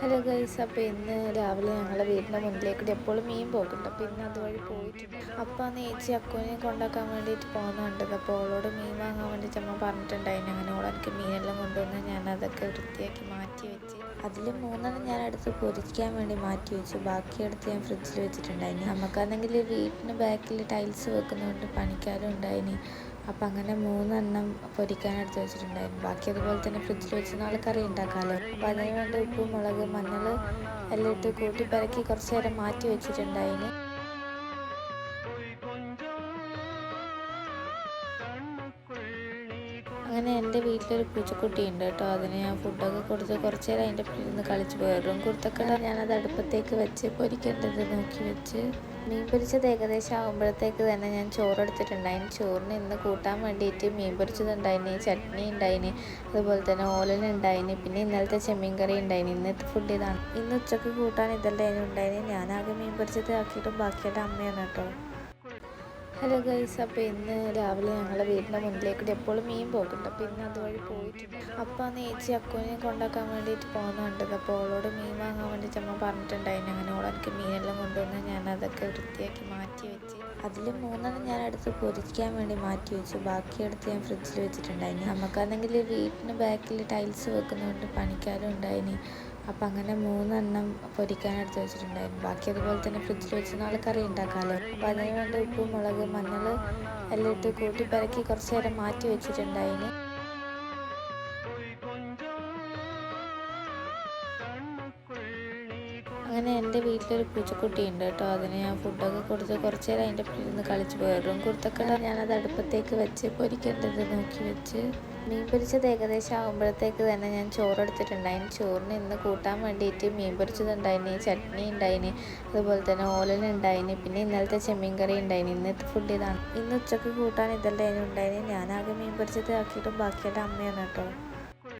Hello guys, അപ്പോൾ ഇന്ന് രാവിലെ ഞങ്ങളുടെ വീടിൻ്റെ മുന്നിലേക്കൂടി എപ്പോഴും മീൻ പോകുന്നുണ്ട്. അപ്പോൾ ഇന്ന് അതുവഴി പോയിട്ടുണ്ട്. അപ്പോൾ അന്ന് ചേച്ചി അക്കുവിനെ കൊണ്ടാക്കാൻ വേണ്ടിയിട്ട് പോകുന്നുണ്ട്. അപ്പോൾ ഓളോട് മീൻ വാങ്ങാൻ വേണ്ടിയിട്ട് അമ്മ പറഞ്ഞിട്ടുണ്ടായിരുന്നു. അങ്ങനെ ഓൾ എനിക്ക് മീനെല്ലാം കൊണ്ടുവന്ന് ഞാൻ അതൊക്കെ വൃത്തിയാക്കി മാറ്റി വെച്ച് അതിൽ 3 ഞാൻ എടുത്ത് പൊരിക്കാൻ വേണ്ടി മാറ്റി വെച്ചു. ബാക്കിയെടുത്ത് ഞാൻ ഫ്രിഡ്ജിൽ വെച്ചിട്ടുണ്ടായിന്. നമുക്കാണെങ്കിൽ വീട്ടിന് ബാക്കിൽ ടൈൽസ് വെക്കുന്നതുകൊണ്ട് പണിക്കാരും ഉണ്ടായിന്. അപ്പം അങ്ങനെ 3 പൊരിക്കാൻ എടുത്ത് വെച്ചിട്ടുണ്ടായിരുന്നു. ബാക്കി അതുപോലെ തന്നെ ഫ്രിഡ്ജിൽ വെച്ച് നാളെ കറി ഉണ്ടാക്കാമല്ലോ. അപ്പം അതിന് വേണ്ടി ഉപ്പ്, മുളക്, മഞ്ഞൾ എല്ലാം ഇട്ട് കൂട്ടി പെരക്കി കുറച്ച് നേരം മാറ്റി വെച്ചിട്ടുണ്ടായിന്. അങ്ങനെ എൻ്റെ വീട്ടിലൊരു പൂച്ചക്കുട്ടി ഉണ്ട് കേട്ടോ. അതിന് ഞാൻ ഫുഡൊക്കെ കൊടുത്ത് കുറച്ച് നേരം അതിൻ്റെ പിന്നിൽ നിന്ന് കളിച്ച് വെറും കുർത്തക്കട ഞാനത് അടുപ്പത്തേക്ക് വെച്ച് പൊരിക്കേണ്ടത് നോക്കി വെച്ച് മീൻ പൊരിച്ചത് ഏകദേശം ആകുമ്പോഴത്തേക്ക് തന്നെ ഞാൻ ചോറെടുത്തിട്ടുണ്ടായിന്. ചോറിന് ഇന്ന് കൂട്ടാൻ വേണ്ടിയിട്ട് മീൻ പൊരിച്ചതുണ്ടായിന്, ചട്നി ഉണ്ടായിന്, അതുപോലെ തന്നെ ഓലനുണ്ടായിന്, പിന്നെ ഇന്നലത്തെ ചെമ്മീൻ കറി ഉണ്ടായിന്. ഇന്നത്തെ ഫുഡ് ഇതാണ്. ഇന്ന് ഉച്ചക്ക് കൂട്ടാൻ ഇതെല്ലാം ഉണ്ടായിന്. ഞാനാകെ മീൻ പൊരിച്ചത് ആക്കിയിട്ടും ബാക്കിയുടെ അമ്മയാണ് കേട്ടോ. ഹലോ ഗൈസ്, അപ്പോൾ ഇന്ന് രാവിലെ ഞങ്ങളുടെ വീടിൻ്റെ മുന്നിലേക്കൂടി എപ്പോഴും മീൻ പോകുന്നുണ്ട്. അപ്പോൾ ഇന്ന് അതുവഴി പോയിട്ടുണ്ട്. അപ്പോൾ അന്ന് ചേച്ചി അക്കുവിനെ കൊണ്ടാക്കാൻ വേണ്ടിയിട്ട് പോകുന്നുണ്ട്. അപ്പോൾ ഓളോട് മീൻ വാങ്ങാൻ വേണ്ടിയിട്ട് അമ്മ പറഞ്ഞിട്ടുണ്ടായിരുന്നു. അങ്ങനെ ഓൾ എനിക്ക് മീനെല്ലാം കൊണ്ടുവന്ന് ഞാൻ അതൊക്കെ വൃത്തിയാക്കി മാറ്റി വെച്ച് അതിൽ 3 ഞാൻ എടുത്ത് പൊരിക്കാൻ വേണ്ടി മാറ്റി വെച്ചു. ബാക്കിയെടുത്ത് ഞാൻ ഫ്രിഡ്ജിൽ വെച്ചിട്ടുണ്ടായിന്. നമുക്കാണെങ്കിൽ വീട്ടിന് ബാക്കിൽ ടൈൽസ് വെക്കുന്നതുകൊണ്ട് പണിക്കാരും ഉണ്ടായിന്. അപ്പം അങ്ങനെ 3 പൊരിക്കാൻ എടുത്ത് വെച്ചിട്ടുണ്ടായിരുന്നു. ബാക്കി അതുപോലെ തന്നെ ഫ്രിഡ്ജിൽ വെച്ച് നാളെ കറി ഉണ്ടാക്കാമല്ലോ. അപ്പം അതിന് വേണ്ടി ഉപ്പ്, മുളക്, മഞ്ഞൾ എല്ലാം ഇട്ട് കൂട്ടി പെരക്കി കുറച്ച് നേരം മാറ്റി വെച്ചിട്ടുണ്ടായിന്. അങ്ങനെ എൻ്റെ വീട്ടിലൊരു പൂച്ചക്കുട്ടി ഉണ്ട് കേട്ടോ. അതിന് ഞാൻ ഫുഡൊക്കെ കൊടുത്ത് കുറച്ച് നേരം അതിൻ്റെ പിന്നിൽ നിന്ന് കളിച്ച് വെറും കുർത്തക്കട ഞാനത് അടുപ്പത്തേക്ക് വെച്ച് പൊരിക്കേണ്ടത് നോക്കി വെച്ച് മീൻ പൊരിച്ചത് ഏകദേശം ആകുമ്പോഴത്തേക്ക് തന്നെ ഞാൻ ചോറെടുത്തിട്ടുണ്ടായിന്. ചോറിന് ഇന്ന് കൂട്ടാൻ വേണ്ടിയിട്ട് മീൻ പൊരിച്ചതുണ്ടായിന്, ചട്നി ഉണ്ടായിന്, അതുപോലെ തന്നെ ഓലനുണ്ടായിന്, പിന്നെ ഇന്നലത്തെ ചെമ്മീൻ കറി ഉണ്ടായിന്. ഇന്നത്തെ ഫുഡ് ഇതാണ്. ഇന്ന് ഉച്ചക്ക് കൂട്ടാൻ ഇതെല്ലാം ഉണ്ടായിന്. ഞാനാകെ മീൻ പൊരിച്ചത് ആക്കിയിട്ടും ബാക്കിയുടെ അമ്മയാണ് കേട്ടോ.